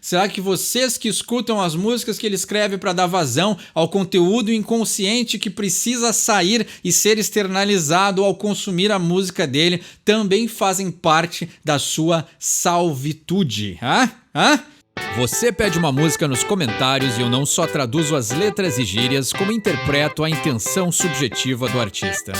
Será que vocês que escutam as músicas que ele escreve para dar vazão ao conteúdo inconsciente que precisa sair e ser externalizado ao consumir a música dele também fazem parte da sua salvitude? Você pede uma música nos comentários e eu não só traduzo as letras e gírias, como interpreto a intenção subjetiva do artista.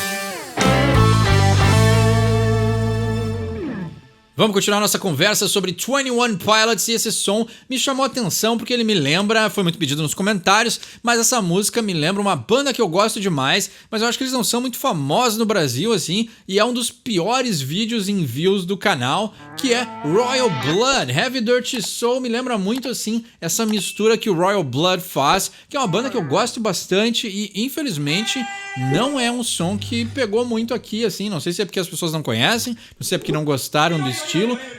Vamos continuar nossa conversa sobre 21 Pilots e esse som me chamou a atenção porque ele me lembra, foi muito pedido nos comentários, mas essa música me lembra uma banda que eu gosto demais, mas eu acho que eles não são muito famosos no Brasil assim, e é um dos piores vídeos em views do canal, que é Royal Blood. Heavy Dirty Soul me lembra muito assim essa mistura que o Royal Blood faz, que é uma banda que eu gosto bastante e infelizmente não é um som que pegou muito aqui assim, não sei se é porque as pessoas não conhecem, não sei se é porque não gostaram do estilo,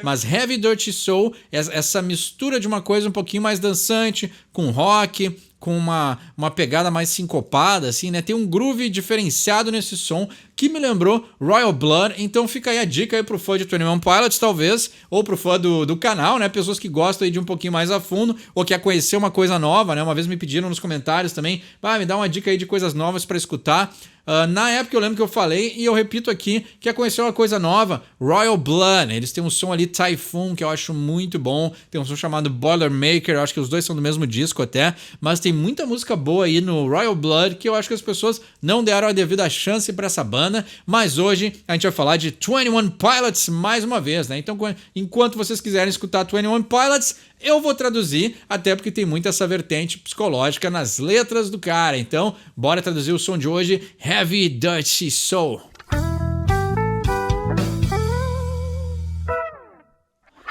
mas Heavy Dirty Soul, essa mistura de uma coisa um pouquinho mais dançante, com rock, com uma pegada mais sincopada, assim, né? Tem um groove diferenciado nesse som que me lembrou Royal Blood, então fica aí a dica aí pro fã de 21 Pilots, talvez, ou pro fã do canal, né? Pessoas que gostam aí de um pouquinho mais a fundo, ou quer conhecer uma coisa nova, né? Uma vez me pediram nos comentários também, me dá uma dica aí de coisas novas pra escutar. Na época eu lembro que eu falei, e eu repito aqui, que é conhecer uma coisa nova, Royal Blood. Eles têm um som ali, Typhoon, que eu acho muito bom. Tem um som chamado Boilermaker, eu acho que os dois são do mesmo disco até. Mas tem muita música boa aí no Royal Blood, que eu acho que as pessoas não deram a devida chance pra essa banda. Mas hoje a gente vai falar de 21 Pilots mais uma vez, né? Então, enquanto vocês quiserem escutar 21 Pilots, eu vou traduzir, até porque tem muito essa vertente psicológica nas letras do cara. Então, bora traduzir o som de hoje, Heavy Dirty Soul.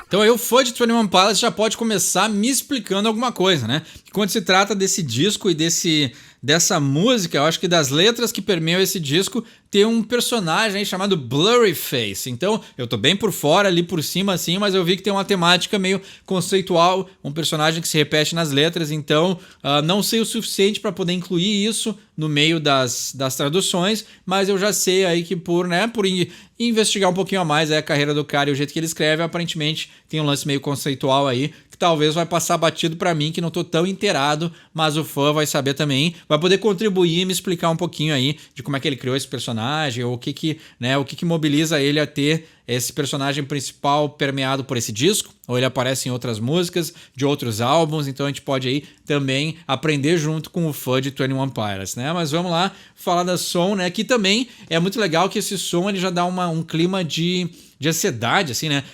Então aí o fã de 21 Pilots já pode começar me explicando alguma coisa, né? Quando se trata desse disco e dessa música, eu acho que das letras que permeiam esse disco, tem um personagem aí chamado Blurryface. Então, eu tô bem por fora, ali por cima assim, mas eu vi que tem uma temática meio conceitual, um personagem que se repete nas letras, então não sei o suficiente para poder incluir isso no meio das traduções, mas eu já sei aí que por investigar um pouquinho a mais a carreira do cara e o jeito que ele escreve, aparentemente tem um lance meio conceitual aí, que talvez vai passar batido para mim, que não tô tão inteirado, mas o fã vai saber também, vai poder contribuir e me explicar um pouquinho aí de como é que ele criou esse personagem, ou o que mobiliza ele a ter esse personagem principal permeado por esse disco, ou ele aparece em outras músicas de outros álbuns, então a gente pode aí também aprender junto com o fã de 21 Pilots, né? Mas vamos lá falar da som, né? Que também é muito legal que esse som ele já dá um clima de ansiedade, assim, né?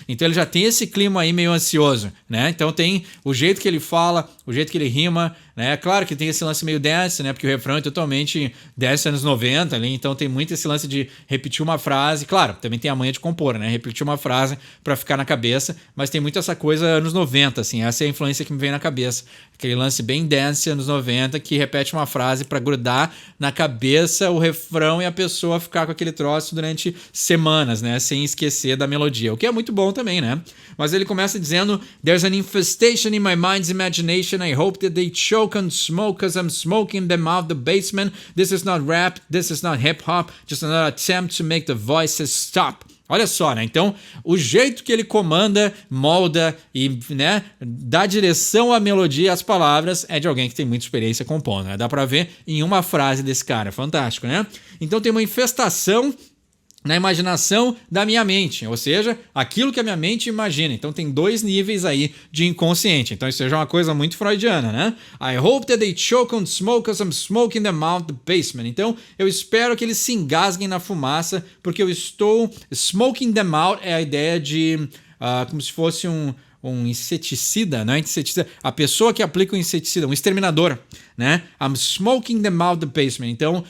Então ele já tem esse clima aí meio ansioso, né? Então tem o jeito que ele fala, o jeito que ele rima, né? Claro que tem esse lance meio dance, né? Porque o refrão é totalmente dance anos 90 ali, então tem muito esse lance de repetir uma frase. Claro, também tem a manha de compor, né? Repetir uma frase pra ficar na cabeça, mas tem muito essa coisa anos 90, assim, essa é a influência que me vem na cabeça. Aquele lance bem dance anos 90 que repete uma frase pra grudar na cabeça o refrão e a pessoa ficar com aquele troço durante semanas, né? Sem esquecer da melodia, o que é muito bom também, né? Mas ele começa dizendo: There's an infestation in my mind's imagination. I hope that they choke on smoke cause I'm smoking them out the basement. This is not rap, this is not hip hop, just another attempt to make the voices stop. Olha só, né? Então, o jeito que ele comanda, molda e, né, dá direção à melodia e às palavras é de alguém que tem muita experiência compondo, né? Dá pra ver em uma frase desse cara. Fantástico, né? Então tem uma infestação na imaginação da minha mente, ou seja, aquilo que a minha mente imagina. Então tem dois níveis aí de inconsciente. Então isso é uma coisa muito freudiana, né? I hope that they choke on smoke as I'm smoking them out the basement. Então eu espero que eles se engasguem na fumaça, porque eu estou smoking them out é a ideia de como se fosse um inseticida, não é inseticida, a pessoa que aplica o inseticida, um exterminador, né? I'm smoking them out the basement. Então,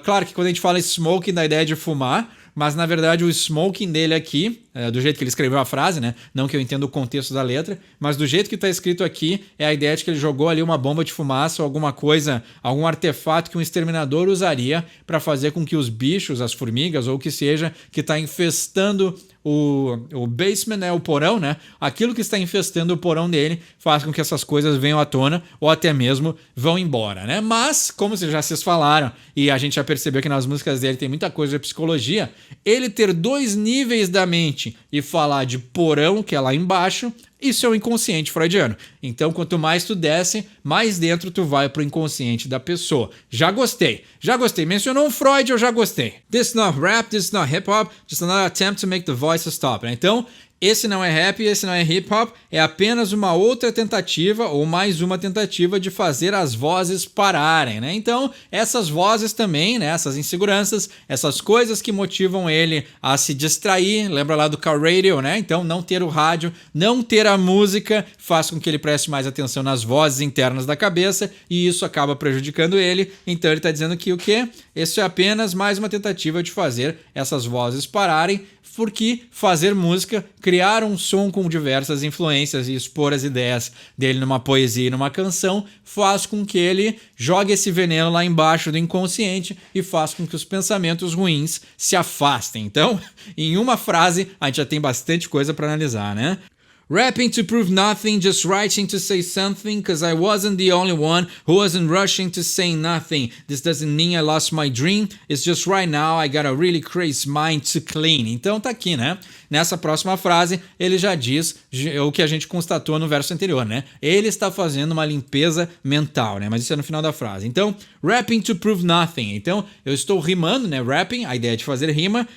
claro que quando a gente fala smoking, dá a ideia de fumar, mas na verdade o smoking dele aqui, do jeito que ele escreveu a frase, né? Não que eu entenda o contexto da letra, mas do jeito que está escrito aqui, é a ideia de que ele jogou ali uma bomba de fumaça ou alguma coisa, algum artefato que um exterminador usaria para fazer com que os bichos, as formigas ou o que seja, que está infestando o basement, né, o porão, né? Aquilo que está infestando o porão dele faz com que essas coisas venham à tona ou até mesmo vão embora, né? Mas, como vocês falaram e a gente já percebeu que nas músicas dele tem muita coisa de psicologia, ele ter dois níveis da mente frente e falar de porão, que é lá embaixo, isso é o inconsciente freudiano. Então, quanto mais tu desce, mais dentro tu vai pro inconsciente da pessoa. Já gostei. Mencionou um Freud, eu já gostei. This is not rap, this is not hip hop, just another attempt to make the voices stop. Então, esse não é rap, esse não é hip hop, é apenas uma outra tentativa ou mais uma tentativa de fazer as vozes pararem, né? Então, essas vozes também, né, essas inseguranças, essas coisas que motivam ele a se distrair, lembra lá do car radio, né? Então, não ter o rádio, não ter a música faz com que ele preste mais atenção nas vozes internas da cabeça e isso acaba prejudicando ele. Então, ele está dizendo que o quê? Isso é apenas mais uma tentativa de fazer essas vozes pararem, porque fazer música, criar um som com diversas influências e expor as ideias dele numa poesia e numa canção faz com que ele jogue esse veneno lá embaixo do inconsciente e faz com que os pensamentos ruins se afastem. Então, em uma frase, a gente já tem bastante coisa para analisar, né? Rapping to prove nothing, just writing to say something, cause I wasn't the only one who wasn't rushing to say nothing. This doesn't mean I lost my dream, it's just right now I got a really crazy mind to clean. Então tá aqui, né? Nessa próxima frase, ele já diz o que a gente constatou no verso anterior, né? Ele está fazendo uma limpeza mental, né? Mas isso é no final da frase. Então, rapping to prove nothing. Então, eu estou rimando, né? Rapping, a ideia de fazer rima,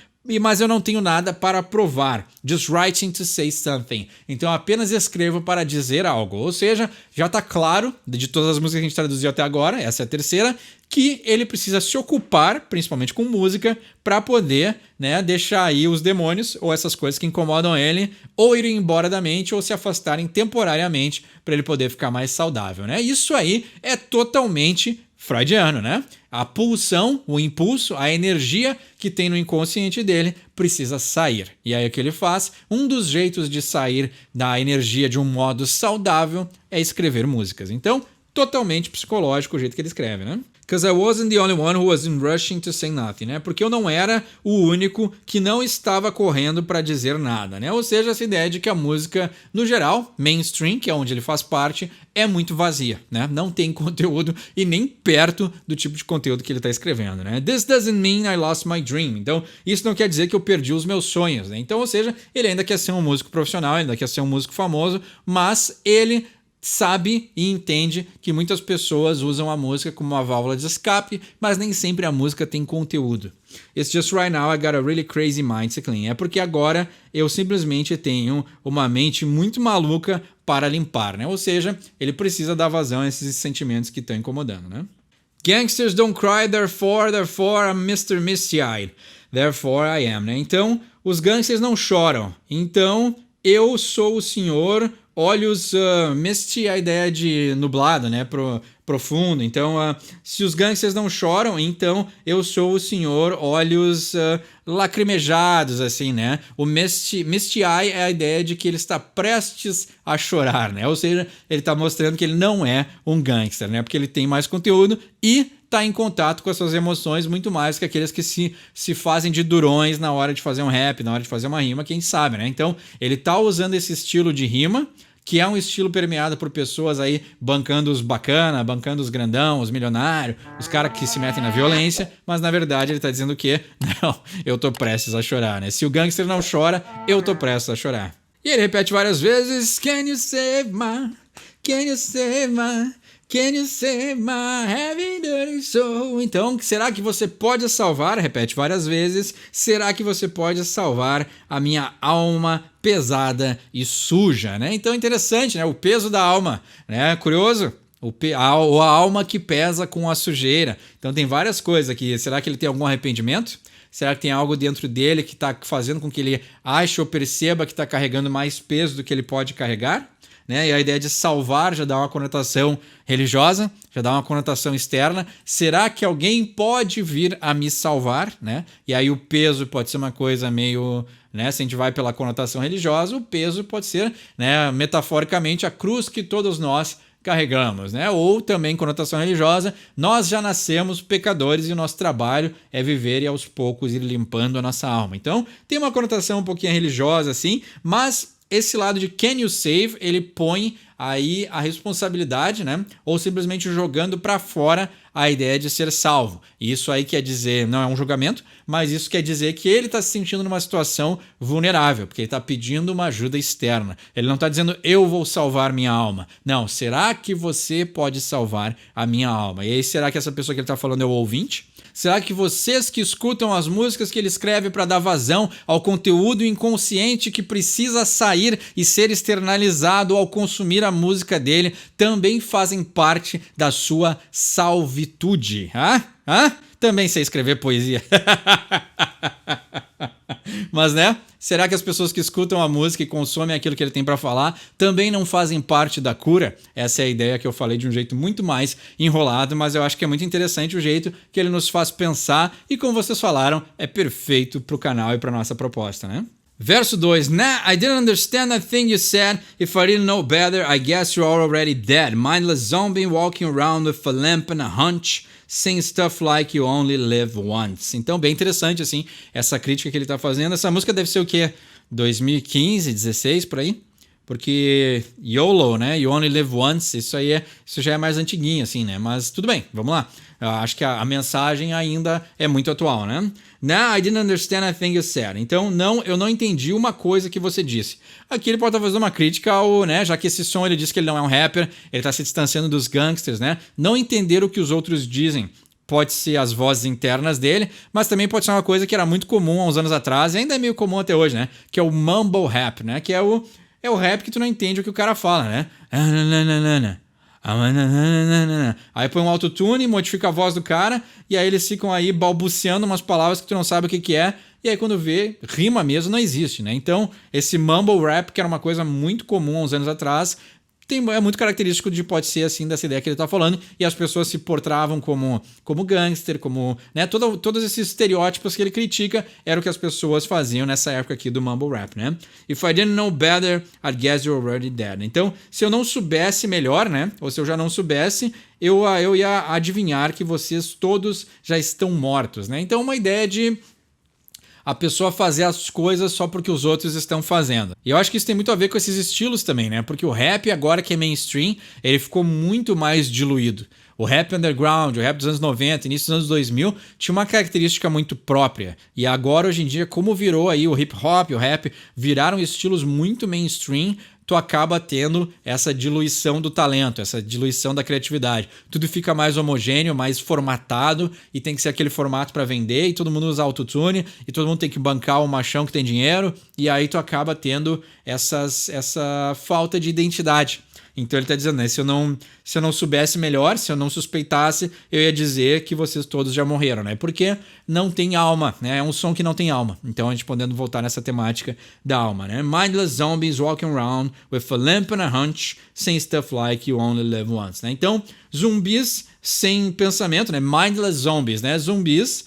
mas eu não tenho nada para provar. Just writing to say something. Então eu apenas escrevo para dizer algo. Ou seja, já está claro, de todas as músicas que a gente traduziu até agora, essa é a terceira, que ele precisa se ocupar, principalmente com música, para poder, né, deixar aí os demônios ou essas coisas que incomodam ele ou irem embora da mente ou se afastarem temporariamente para ele poder ficar mais saudável, né? Isso aí é totalmente freudiano, né? A pulsão, o impulso, a energia que tem no inconsciente dele precisa sair. E aí o que ele faz? Um dos jeitos de sair da energia de um modo saudável é escrever músicas. Então, totalmente psicológico o jeito que ele escreve, né? Because I wasn't the only one who wasn't rushing to say nothing, né? Porque eu não era o único que não estava correndo para dizer nada, né? Ou seja, essa ideia de que a música, no geral, mainstream, que é onde ele faz parte, é muito vazia, né? Não tem conteúdo e nem perto do tipo de conteúdo que ele está escrevendo, né? This doesn't mean I lost my dream. Então, isso não quer dizer que eu perdi os meus sonhos, né? Então, ou seja, ele ainda quer ser um músico profissional, ainda quer ser um músico famoso, mas ele sabe e entende que muitas pessoas usam a música como uma válvula de escape, mas nem sempre a música tem conteúdo. It's just right now I got a really crazy mind to clean. É porque agora eu simplesmente tenho uma mente muito maluca para limpar, né? Ou seja, ele precisa dar vazão a esses sentimentos que estão incomodando, né? Gangsters don't cry, therefore I'm Mr. Misty-Eyed. Therefore I am, né? Então, os gangsters não choram. Então, eu sou o senhor olhos misty, a ideia de nublado, né, profundo. Então, se os gangsters não choram, então eu sou o senhor olhos lacrimejados, assim, né? O misty eye é a ideia de que ele está prestes a chorar, né? Ou seja, ele está mostrando que ele não é um gangster, né? Porque ele tem mais conteúdo e está em contato com as suas emoções muito mais que aqueles que se fazem de durões na hora de fazer um rap, na hora de fazer uma rima, quem sabe, né? Então, ele está usando esse estilo de rima, que é um estilo permeado por pessoas aí bancando os bacana, bancando os grandão, os milionários, os caras que se metem na violência, mas na verdade ele tá dizendo o quê? Não, eu tô prestes a chorar, né? Se o gangster não chora, eu tô prestes a chorar. E ele repete várias vezes, Can you save my heavy dirty soul? Então, será que você pode salvar? Repete várias vezes. Será que você pode salvar a minha alma pesada e suja, né? Então, interessante, né? O peso da alma, né? Curioso? A alma que pesa com a sujeira. Então, tem várias coisas aqui. Será que ele tem algum arrependimento? Será que tem algo dentro dele que está fazendo com que ele ache ou perceba que está carregando mais peso do que ele pode carregar? Né? E a ideia de salvar já dá uma conotação religiosa, já dá uma conotação externa. Será que alguém pode vir a me salvar? Né? E aí o peso pode ser uma coisa meio... Né? Se a gente vai pela conotação religiosa, o peso pode ser, né, metaforicamente, a cruz que todos nós carregamos, né? Ou também conotação religiosa, nós já nascemos pecadores e o nosso trabalho é viver e aos poucos ir limpando a nossa alma. Então, tem uma conotação um pouquinho religiosa assim, mas esse lado de can you save, ele põe aí a responsabilidade, né? Ou simplesmente jogando para fora a ideia de ser salvo. Isso aí quer dizer, não é um julgamento, mas isso quer dizer que ele está se sentindo numa situação vulnerável, porque ele está pedindo uma ajuda externa. Ele não está dizendo, eu vou salvar minha alma. Não, será que você pode salvar a minha alma? E aí, será que essa pessoa que ele está falando é o ouvinte? Será que vocês que escutam as músicas que ele escreve para dar vazão ao conteúdo inconsciente que precisa sair e ser externalizado ao consumir a música dele também fazem parte da sua salvitude? Também sei escrever poesia. Mas, né? Será que as pessoas que escutam a música e consomem aquilo que ele tem para falar também não fazem parte da cura? Essa é a ideia que eu falei de um jeito muito mais enrolado, mas eu acho que é muito interessante o jeito que ele nos faz pensar e, como vocês falaram, é perfeito pro canal e pra nossa proposta, né? Verso 2, Nah, I didn't understand a thing you said. If I didn't know better, I guess you're already dead. Mindless zombie walking around with a lamp and a hunch, saying stuff like you only live once. Então, bem interessante, assim, essa crítica que ele tá fazendo. Essa música deve ser o quê? 2015, 16, por aí? Porque YOLO, né? You only live once, isso já é mais antiguinho, assim, né? Mas tudo bem, vamos lá. Eu acho que a mensagem ainda é muito atual, né? Nah, I didn't understand a thing you said. Então, não, eu não entendi uma coisa que você disse. Aqui ele pode estar fazendo uma crítica ao, né? Já que esse som ele disse que ele não é um rapper, ele está se distanciando dos gangsters, né? Não entender o que os outros dizem. Pode ser as vozes internas dele, mas também pode ser uma coisa que era muito comum há uns anos atrás e ainda é meio comum até hoje, né? Que é o mumble rap, né? Que é o rap que tu não entende o que o cara fala, né? Aí põe um autotune, modifica a voz do cara e aí eles ficam aí balbuciando umas palavras que tu não sabe o que é. E aí quando vê, rima mesmo não existe, né? Então esse mumble rap, que era uma coisa muito comum há uns anos atrás, é muito característico de pode ser assim dessa ideia que ele está falando, e as pessoas se portavam como gangster, como, né, todos esses estereótipos que ele critica era o que as pessoas faziam nessa época aqui do mumble rap, né? If I didn't know better, I'd guess you're already dead. Então, se eu não soubesse melhor, né, ou se eu já não soubesse, eu ia adivinhar que vocês todos já estão mortos, né? Então, uma ideia de a pessoa fazer as coisas só porque os outros estão fazendo. E eu acho que isso tem muito a ver com esses estilos também, né? Porque o rap, agora que é mainstream, ele ficou muito mais diluído. O rap underground, o rap dos anos 90, início dos anos 2000, tinha uma característica muito própria. E agora, hoje em dia, como virou aí o hip hop, o rap, viraram estilos muito mainstream, tu acaba tendo essa diluição do talento, essa diluição da criatividade. Tudo fica mais homogêneo, mais formatado e tem que ser aquele formato para vender e todo mundo usa autotune e todo mundo tem que bancar o machão que tem dinheiro e aí tu acaba tendo essa falta de identidade. Então ele está dizendo, né, se eu não soubesse melhor, se eu não suspeitasse, eu ia dizer que vocês todos já morreram, né? Porque não tem alma, né? É um som que não tem alma. Então a gente podendo voltar nessa temática da alma, né? Mindless zombies walking around with a lamp and a hunch, saying stuff like you only live once, né? Então, zumbis sem pensamento, né? Mindless zombies, né? Zumbis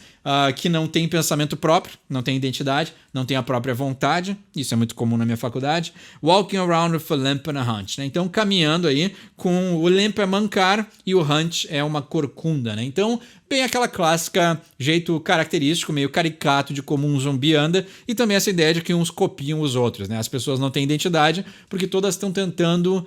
que não tem pensamento próprio, não tem identidade, não tem a própria vontade, isso é muito comum na minha faculdade. Walking around with a lamp and a hunch, né? Então, caminhando aí com o lamp é mancar e o hunch é uma corcunda, né? Então, bem aquela clássica jeito característico, meio caricato de como um zumbi anda e também essa ideia de que uns copiam os outros, né? As pessoas não têm identidade porque todas estão tentando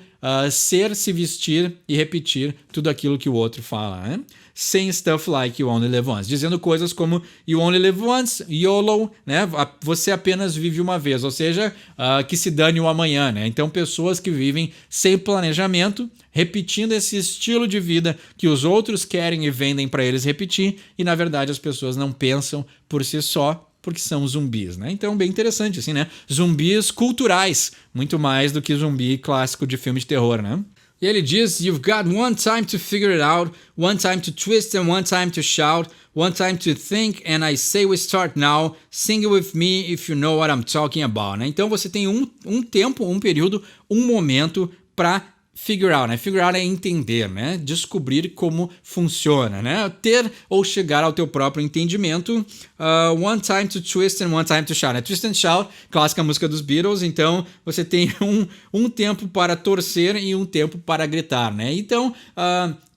ser, se vestir e repetir tudo aquilo que o outro fala, né? Saying stuff like you only live once, dizendo coisas como you only live once, YOLO, né? Você apenas vive uma vez, ou seja, que se dane o amanhã, né? Então pessoas que vivem sem planejamento, repetindo esse estilo de vida que os outros querem e vendem para eles repetir e na verdade as pessoas não pensam por si só, porque são zumbis, né? Então, bem interessante, assim, né? Zumbis culturais, muito mais do que zumbi clássico de filme de terror, né? E ele diz, you've got one time to figure it out, one time to twist and one time to shout, one time to think and I say we start now, sing it with me if you know what I'm talking about, né? Então, você tem um tempo, um período, um momento para figure out, né? Figure out é entender, né? Descobrir como funciona, né? Ter ou chegar ao teu próprio entendimento. One time to twist and one time to shout, né? Twist and shout, clássica música dos Beatles. Então, você tem um tempo para torcer e um tempo para gritar, né? Então,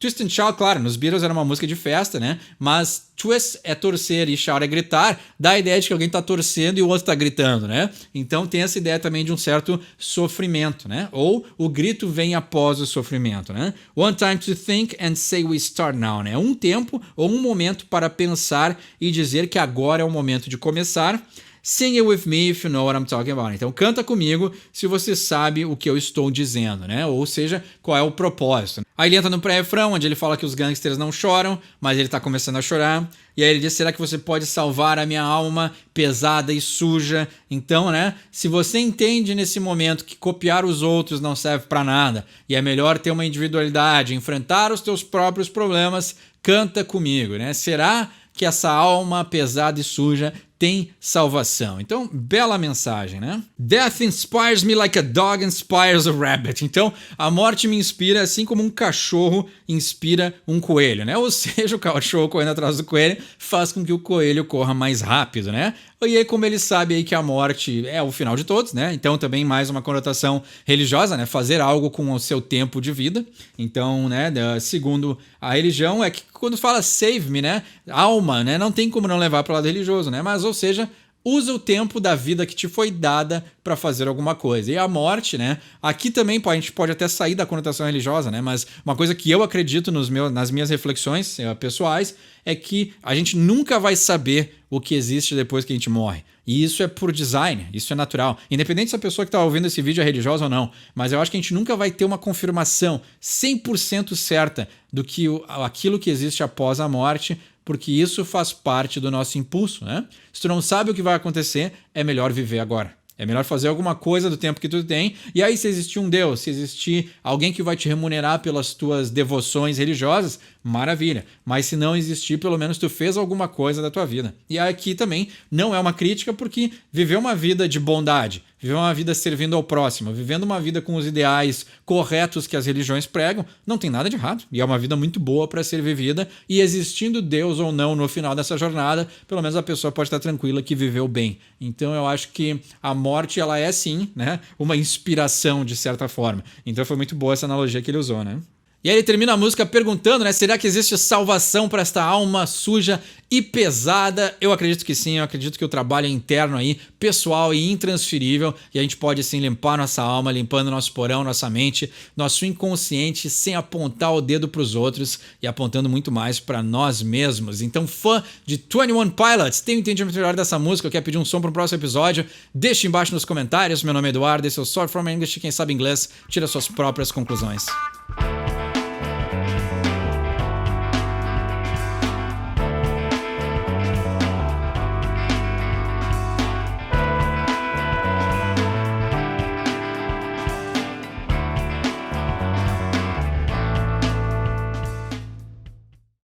Twist and Shout, claro, nos Beatles era uma música de festa, né? Mas twist é torcer e shout é gritar, dá a ideia de que alguém tá torcendo e o outro tá gritando, né? Então tem essa ideia também de um certo sofrimento, né? Ou o grito vem após o sofrimento, né? One time to think and say we start now, né? Um tempo ou um momento para pensar e dizer que agora é o momento de começar. Sing it with me if you know what I'm talking about. Então canta comigo se você sabe o que eu estou dizendo, né? Ou seja, qual é o propósito. Aí ele entra no pré-refrão, onde ele fala que os gangsters não choram, mas ele tá começando a chorar. E aí ele diz, será que você pode salvar a minha alma pesada e suja? Então, né? Se você entende nesse momento que copiar os outros não serve para nada e é melhor ter uma individualidade, enfrentar os teus próprios problemas, canta comigo, né? Será que essa alma pesada e suja tem salvação? Então, bela mensagem, né? Death inspires me like a dog inspires a rabbit. Então, a morte me inspira assim como um cachorro inspira um coelho, né? Ou seja, o cachorro correndo atrás do coelho faz com que o coelho corra mais rápido, né? E aí, como ele sabe aí que a morte é o final de todos, né? Então, também mais uma conotação religiosa, né? Fazer algo com o seu tempo de vida. Então, né? Segundo a religião, é que quando fala save me, né? Alma, né? Não tem como não levar para o lado religioso, né? Mas, ou seja, usa o tempo da vida que te foi dada para fazer alguma coisa. E a morte, né? Aqui também a gente pode até sair da conotação religiosa, né? Mas uma coisa que eu acredito nas minhas reflexões pessoais é que a gente nunca vai saber o que existe depois que a gente morre. E isso é por design, isso é natural. Independente se a pessoa que está ouvindo esse vídeo é religiosa ou não. Mas eu acho que a gente nunca vai ter uma confirmação 100% certa do que aquilo que existe após a morte, porque isso faz parte do nosso impulso, né? Se tu não sabe o que vai acontecer, é melhor viver agora. É melhor fazer alguma coisa do tempo que tu tem. E aí, se existir um Deus, se existir alguém que vai te remunerar pelas tuas devoções religiosas, maravilha. Mas se não existir, pelo menos tu fez alguma coisa da tua vida. E aqui também não é uma crítica, porque viver uma vida de bondade, viver uma vida servindo ao próximo, vivendo uma vida com os ideais corretos que as religiões pregam, não tem nada de errado. E é uma vida muito boa para ser vivida. E existindo Deus ou não no final dessa jornada, pelo menos a pessoa pode estar tranquila que viveu bem. Então eu acho que a morte, ela é sim, né, uma inspiração de certa forma. Então foi muito boa essa analogia que ele usou, né? E aí ele termina a música perguntando, né? Será que existe salvação para esta alma suja e pesada? Eu acredito que sim, eu acredito que o trabalho é interno aí, pessoal e intransferível, e a gente pode sim limpar nossa alma, limpando nosso porão, nossa mente, nosso inconsciente, sem apontar o dedo para os outros e apontando muito mais para nós mesmos. Então, fã de 21 Pilots, tem um entendimento melhor dessa música, quer pedir um som para o próximo episódio? Deixe embaixo nos comentários. Meu nome é Eduardo, esse é o Sort From English, quem sabe inglês tira suas próprias conclusões.